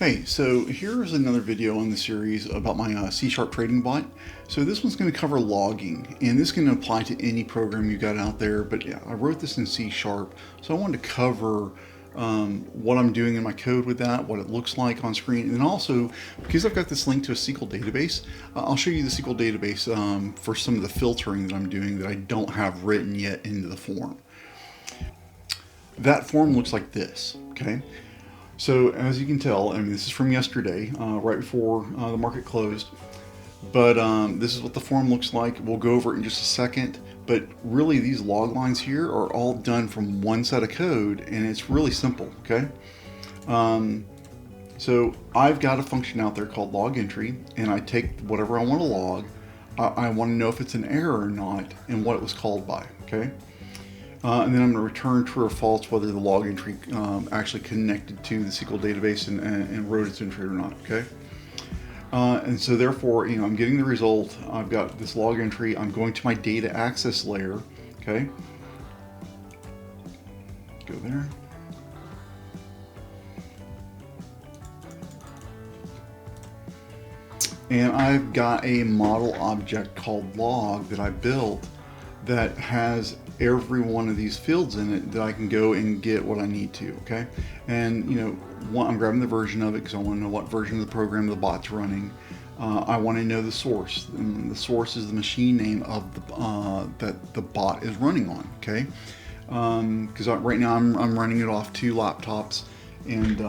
Hey, so here's another video on the series about my C# trading bot. So this one's going to cover logging, and this can apply to any program you got out there, but yeah, I wrote this in C#, so I wanted to cover what I'm doing in my code with that, what it looks like on screen, and also, because I've got this link to a SQL database, I'll show you the SQL database for some of the filtering that I'm doing that I don't have written yet into the form. That form looks like this, okay? So as you can tell, I mean, this is from yesterday, right before the market closed. But this is what the form looks like. We'll go over it in just a second. But really, these log lines here are all done from one set of code, and it's really simple, okay? So I've got a function out there called log entry, and I take whatever I want to log. I want to know if it's an error or not, and what it was called by, okay? And then I'm going to return true or false whether the log entry actually connected to the SQL database and wrote its entry or not, okay? And so therefore, I'm getting the result. I've got this log entry. I'm going to my data access layer, okay? Go there. And I've got a model object called log that I built that has every one of these fields in it that I can go and get what I need to, okay? And I'm grabbing the version of it because I want to know what version of the program the bot's running. I want to know the source, and the source is the machine name of the that the bot is running on, okay? Because right now I'm running it off 2 laptops, and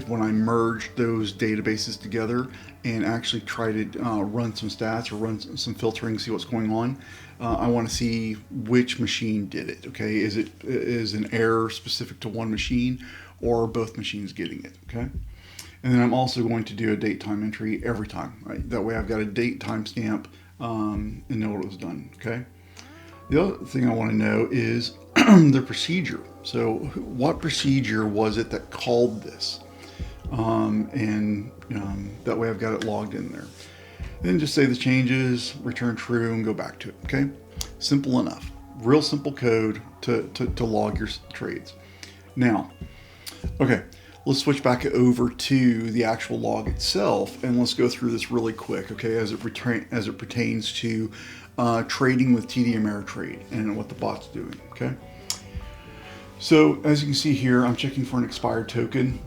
when I merge those databases together and actually try to run some stats or run some filtering, see what's going on, I want to see which machine did it. Okay, is an error specific to one machine, or are both machines getting it? Okay, and then I'm also going to do a date time entry every time. Right, that way I've got a date timestamp and know what was done. Okay. The other thing I want to know is the procedure. So what procedure was it that called this? That way I've got it logged in there. Then just say the changes, return true, and go back to it, okay? Simple enough. Real simple code to log your trades. Now, okay, let's switch back over to the actual log itself, and let's go through this really quick, okay, as it pertains to trading with TD Ameritrade and what the bot's doing, okay? So as you can see here, I'm checking for an expired token.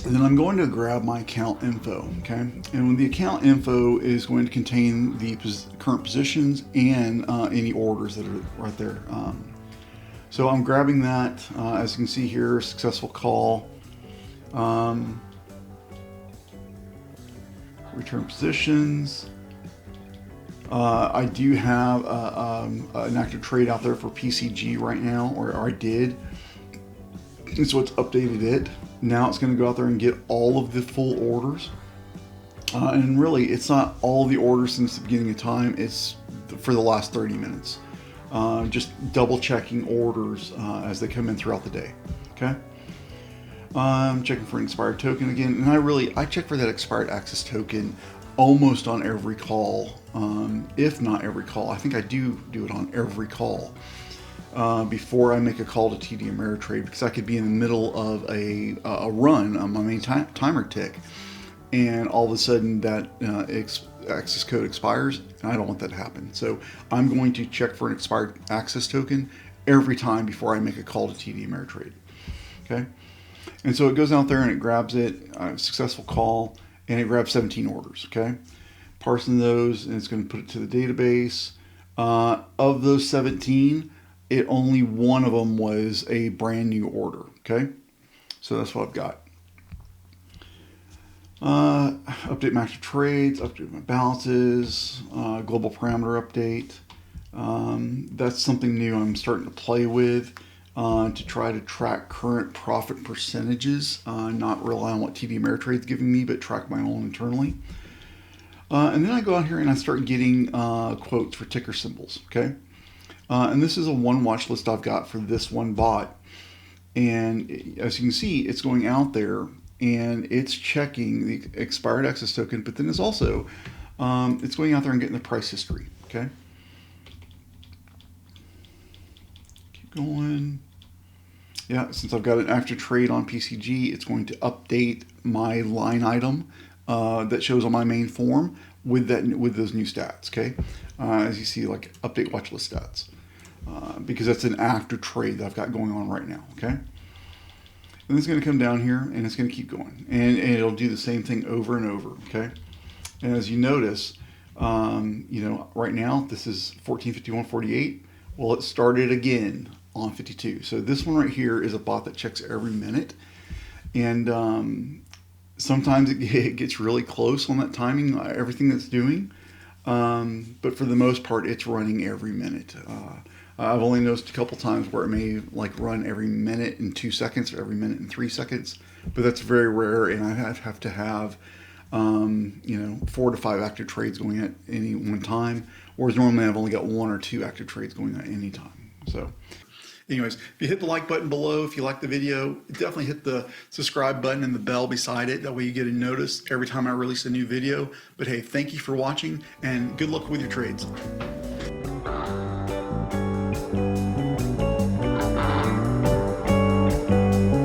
And then I'm going to grab my account info, okay? And when the account info is going to contain the current positions and any orders that are right there. So I'm grabbing that. As you can see here, successful call. Return positions. I do have an active trade out there for PCG right now, or I did. And so it's updated it. Now it's going to go out there and get all of the full orders. And really, it's not all the orders since the beginning of time. It's for the last 30 minutes. Just double checking orders as they come in throughout the day. Okay. I'm checking for an expired token again. And I check for that expired access token almost on every call. If not every call. I think I do it on every call. Before I make a call to TD Ameritrade, because I could be in the middle of a run on my main timer tick, and all of a sudden that access code expires, and I don't want that to happen. So I'm going to check for an expired access token every time before I make a call to TD Ameritrade. Okay, and so it goes out there and it grabs it, successful call, and it grabs 17 orders. Okay, parsing those, and it's going to put it to the database. Of those 17. Only one of them was a brand new order, okay? So that's what I've got. Update my active trades, update my balances, global parameter update. That's something new I'm starting to play with to try to track current profit percentages, not rely on what TD Ameritrade is giving me, but track my own internally. And then I go out here and I start getting quotes for ticker symbols, okay? And this is a one watch list I've got for this one bot. And as you can see, it's going out there and it's checking the expired access token, but then it's also, it's going out there and getting the price history, okay? Keep going. Yeah, since I've got an active trade on PCG, it's going to update my line item that shows on my main form with those new stats. Okay, as you see, like update watch list stats, because that's an active trade that I've got going on right now. Okay, and it's going to come down here and it's going to keep going, and it'll do the same thing over and over. Okay, and as you notice, right now this is 14:51:48. Well, it started again on 52. So this one right here is a bot that checks every minute, and sometimes it gets really close on that timing, everything that's doing. But for the most part, it's running every minute. I've only noticed a couple times where it may like run every minute and 2 seconds or every minute and 3 seconds, but that's very rare, and I have to have 4 to 5 active trades going at any one time, whereas normally I've only got 1 or 2 active trades going at any time. So anyways, if you hit the like button below, if you like the video, definitely hit the subscribe button and the bell beside it. That way you get a notice every time I release a new video. But hey, thank you for watching and good luck with your trades.